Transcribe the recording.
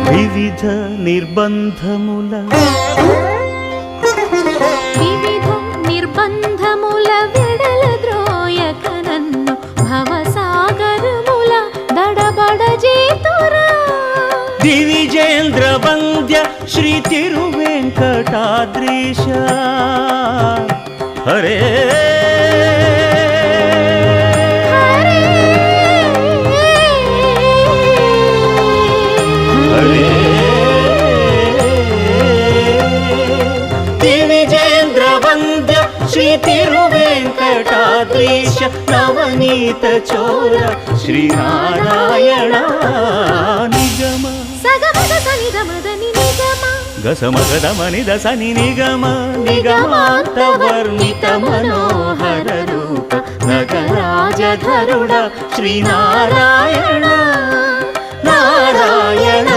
వివిధ నిర్బంధముల వెడల ద్రోయక నన్ను భవసాగరముల దడబడ చేతురా దివిజేంద్ర వంద్య శ్రీ తిరువెంకటాద్రీశ హరే దివిజేంద్ర వంద్య శ్రీ తిరువెంకటాద్రీశ నవనీత చోర శ్రీనారాయణ నిగమ గసమగదమని దసని నిగమ నిగమాంతవర్ణిత మనోహర రూప నగరాజధరుడ శ్రీనారాయణ నారాయణ